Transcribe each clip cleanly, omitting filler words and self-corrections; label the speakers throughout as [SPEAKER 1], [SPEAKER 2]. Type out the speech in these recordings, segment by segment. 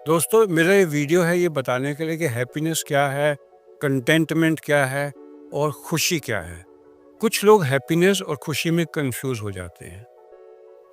[SPEAKER 1] दोस्तों, मेरा ये वीडियो है ये बताने के लिए कि हैप्पीनेस क्या है, कंटेंटमेंट क्या है और खुशी क्या है। कुछ लोग हैप्पीनेस और खुशी में कंफ्यूज हो जाते हैं।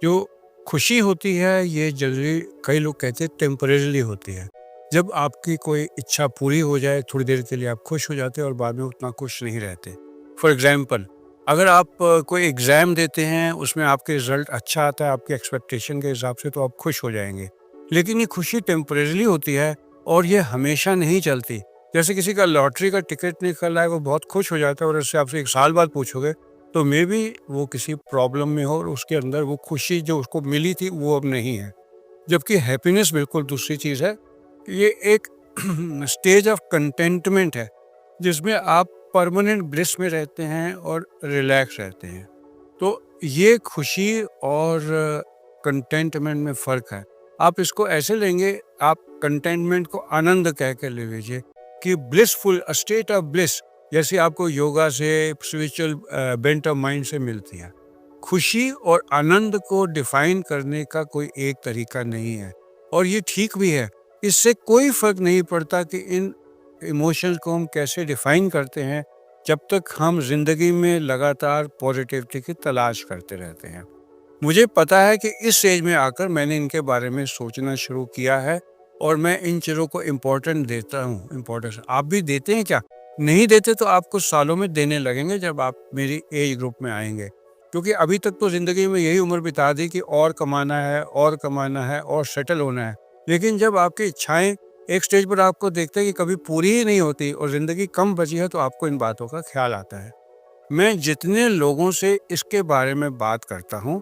[SPEAKER 1] जो खुशी होती है ये जनरली कई लोग कहते हैं टेम्परेरीली होती है। जब आपकी कोई इच्छा पूरी हो जाए थोड़ी देर के लिए आप खुश हो जाते हैं और बाद में उतना खुश नहीं रहते। फॉर एग्जाम्पल, अगर आप कोई एग्ज़ाम देते हैं, उसमें आपके रिजल्ट अच्छा आता है आपकी एक्सपेक्टेशन के हिसाब से, तो आप खुश हो जाएंगे। लेकिन ये खुशी टेम्परेरीली होती है और ये हमेशा नहीं चलती। जैसे किसी का लॉटरी का टिकट निकल रहा है, वो बहुत खुश हो जाता है और उससे आपसे 1 साल बाद पूछोगे तो मे बी वो किसी प्रॉब्लम में हो और उसके अंदर वो खुशी जो उसको मिली थी वो अब नहीं है। जबकि हैप्पीनेस बिल्कुल दूसरी चीज़ है। ये एक स्टेज ऑफ कंटेंटमेंट है जिसमें आप परमानेंट ब्लिस में रहते हैं और रिलैक्स रहते हैं। तो ये खुशी और कंटेंटमेंट में फ़र्क है। आप इसको ऐसे लेंगे, आप कंटेंटमेंट को आनंद कह के ले लीजिए कि blissful, a state of bliss, जैसे आपको योगा से, स्पिरिचुअल बेंट ऑफ माइंड से मिलती है। खुशी और आनंद को डिफाइन करने का कोई एक तरीका नहीं है और ये ठीक भी है। इससे कोई फ़र्क नहीं पड़ता कि इन इमोशंस को हम कैसे डिफाइन करते हैं, जब तक हम ज़िंदगी में लगातार पॉजिटिविटी की तलाश करते रहते हैं। मुझे पता है कि इस स्टेज में आकर मैंने इनके बारे में सोचना शुरू किया है और मैं इन चीज़ों को इम्पोर्टेंट देता हूँ। इम्पोर्टेंस आप भी देते हैं क्या? नहीं देते तो आप कुछ सालों में देने लगेंगे जब आप मेरी एज ग्रुप में आएंगे, क्योंकि अभी तक तो ज़िंदगी में यही उम्र बिता दी कि और कमाना है और कमाना है और सेटल होना है। लेकिन जब आपकी इच्छाएं एक स्टेज पर आपको देखते हैं कि कभी पूरी ही नहीं होती और ज़िंदगी कम बची है, तो आपको इन बातों का ख्याल आता है। मैं जितने लोगों से इसके बारे में बात करता हूँ,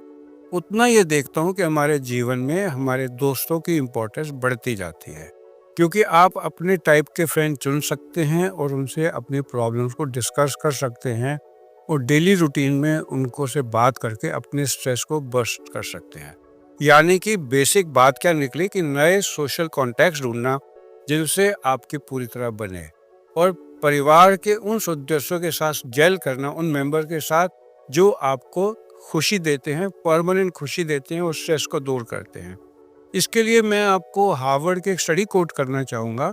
[SPEAKER 1] उतना ये देखता हूँ कि हमारे जीवन में हमारे दोस्तों की इम्पोर्टेंस बढ़ती जाती है। क्योंकि आप अपने टाइप के फ्रेंड चुन सकते हैं और उनसे अपनी प्रॉब्लम्स को डिस्कस कर सकते हैं और डेली रूटीन में उनको से बात करके अपने स्ट्रेस को बर्स्ट कर सकते हैं। यानी कि बेसिक बात क्या निकली कि नए सोशल कॉन्टैक्ट्स ढूंढना जिनसे आपकी पूरी तरह बने, और परिवार के उन सदस्यों के साथ जेल करना, उन मेंबर के साथ जो आपको खुशी देते हैं, परमानेंट खुशी देते हैं और स्ट्रेस को दूर करते हैं। इसके लिए मैं आपको हार्वर्ड की एक स्टडी कोट करना चाहूँगा,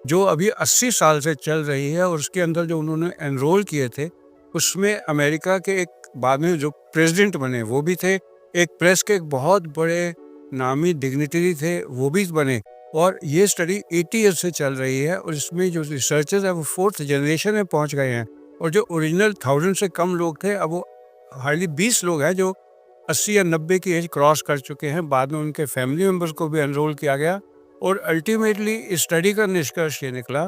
[SPEAKER 1] जो अभी 80 साल से चल रही है और उसके अंदर जो उन्होंने एनरोल किए थे, उसमें अमेरिका के एक बाद में जो प्रेसिडेंट बने वो भी थे, एक प्रेस के एक बहुत बड़े नामी डिग्निटरी थे वो भी बने, और ये स्टडी 80 ईयर्स से चल रही है और इसमें जो रिसर्चर्स हैं वो 4th जनरेशन में पहुंच गए हैं, और जो ओरिजिनल 1000 से कम लोग थे अब वो हार्डली 20 लोग हैं जो 80 या 90 की एज क्रॉस कर चुके हैं। बाद में उनके फैमिली मेंबर्स को भी एनरोल किया गया और अल्टीमेटली इस स्टडी का निष्कर्ष ये निकला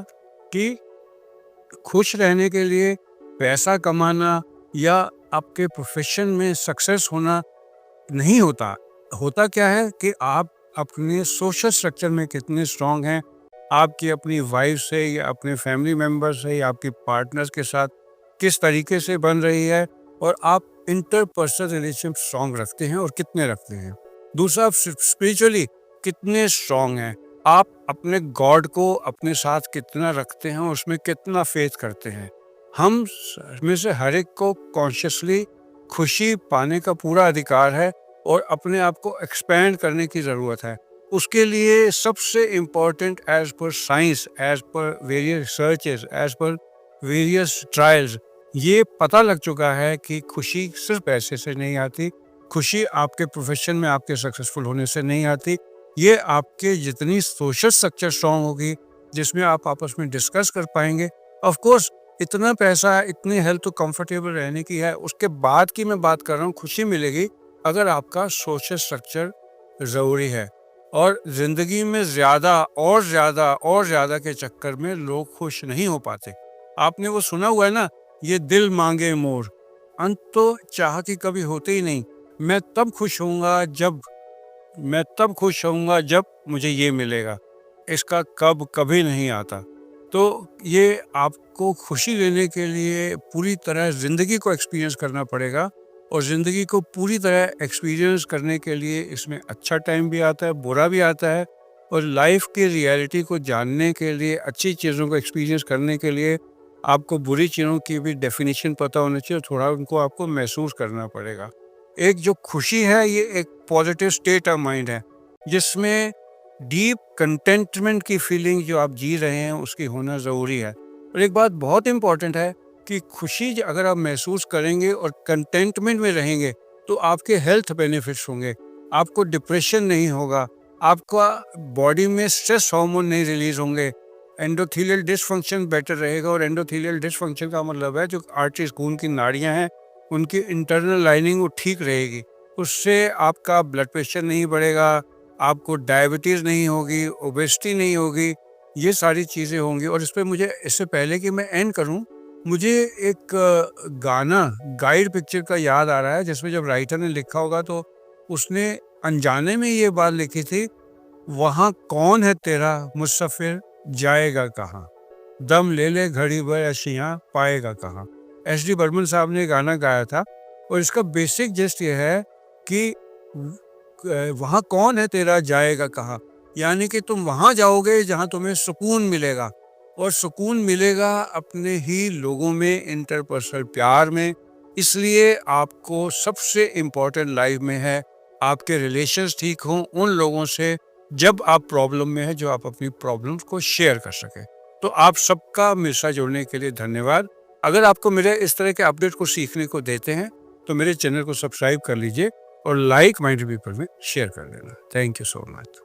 [SPEAKER 1] कि खुश रहने के लिए पैसा कमाना या आपके प्रोफेशन में सक्सेस होना नहीं होता। होता क्या है कि आप अपने सोशल स्ट्रक्चर में कितने स्ट्रांग हैं, आपकी अपनी वाइफ से या अपने फैमिली मेंबर से या आपके पार्टनर्स के साथ किस तरीके से बन रही है, और आप इंटरपर्सनल रिलेशनशिप स्ट्रांग रखते हैं और कितने रखते हैं। दूसरा, आप स्पिरिचुअली कितने स्ट्रांग हैं, आप अपने गॉड को अपने साथ कितना रखते हैं, उसमें कितना फेथ करते हैं। हम में से हर एक को कॉन्शियसली खुशी पाने का पूरा अधिकार है और अपने आप को एक्सपैंड करने की ज़रूरत है। उसके लिए सबसे important, as per science, as per various researches, as per various trials, ये पता लग चुका है कि खुशी सिर्फ पैसे से नहीं आती, खुशी आपके प्रोफेशन में आपके सक्सेसफुल होने से नहीं आती। ये आपके जितनी सोशल स्ट्रक्चर स्ट्रांग होगी, जिसमें आप आपस में डिस्कस कर पाएंगे। ऑफ कोर्स इतना पैसा, इतनी हेल्थ तो कंफर्टेबल रहने की है, उसके बाद की मैं बात कर रहा हूँ, खुशी मिलेगी अगर आपका सोशल स्ट्रक्चर ज़रूरी है। और ज़िंदगी में ज़्यादा और ज़्यादा और ज़्यादा के चक्कर में लोग खुश नहीं हो पाते। आपने वो सुना हुआ है ना, ये दिल मांगे मोर, अंत तो चाह की कभी होते ही नहीं। मैं तब खुश होऊंगा जब मैं तब खुश होऊंगा जब मुझे ये मिलेगा, इसका कब कभी नहीं आता। तो ये आपको खुशी लेने के लिए पूरी तरह ज़िंदगी को एक्सपीरियंस करना पड़ेगा, और ज़िंदगी को पूरी तरह एक्सपीरियंस करने के लिए इसमें अच्छा टाइम भी आता है, बुरा भी आता है, और लाइफ की रियलिटी को जानने के लिए, अच्छी चीज़ों को एक्सपीरियंस करने के लिए आपको बुरी चीज़ों की भी डेफिनेशन पता होना चाहिए, थोड़ा उनको आपको महसूस करना पड़ेगा। एक जो खुशी है ये एक पॉजिटिव स्टेट ऑफ माइंड है, जिसमें डीप कंटेंटमेंट की फीलिंग जो आप जी रहे हैं उसकी होना ज़रूरी है। और एक बात बहुत इम्पॉर्टेंट है कि खुशी अगर आप महसूस करेंगे और कंटेंटमेंट में रहेंगे तो आपके हेल्थ बेनिफिट्स होंगे, आपको डिप्रेशन नहीं होगा, आपका बॉडी में स्ट्रेस हार्मोन नहीं रिलीज होंगे, एंडोथेलियल डिसफंक्शन बेटर रहेगा। और एंडोथेलियल डिसफंक्शन का मतलब है जो आर्टरीज खून की नाड़ियां हैं उनकी इंटरनल लाइनिंग वो ठीक रहेगी, उससे आपका ब्लड प्रेशर नहीं बढ़ेगा, आपको डायबिटीज़ नहीं होगी, ओबेसिटी नहीं होगी, ये सारी चीज़ें होंगी। और इस पे मुझे इससे पहले कि मैं एंड करूं, मुझे एक गाना गाइड पिक्चर का याद आ रहा है जिसमें जब राइटर ने लिखा होगा तो उसने अनजाने में ये बात लिखी थी, वहाँ कौन है तेरा मुसाफिर जाएगा कहाँ, दम ले ले घड़ी भर अशियाँ पाएगा कहाँ। एस डी बर्मन साहब ने गाना गाया था और इसका बेसिक जस्ट ये है कि वहाँ कौन है तेरा जाएगा कहाँ, यानी कि तुम वहाँ जाओगे जहाँ तुम्हें सुकून मिलेगा। और सुकून मिलेगा अपने ही लोगों में, इंटरपर्सनल प्यार में। इसलिए आपको सबसे इम्पोर्टेंट लाइफ में है आपके रिलेशंस ठीक हों उन लोगों से जब आप प्रॉब्लम में है, जो आप अपनी प्रॉब्लम्स को शेयर कर सकें। तो आप सबका मेरे साथ जुड़ने के लिए धन्यवाद। अगर आपको मेरे इस तरह के अपडेट को सीखने को देते हैं तो मेरे चैनल को सब्सक्राइब कर लीजिए और लाइक माइंडेड पीपल में शेयर कर देना। Thank you so much.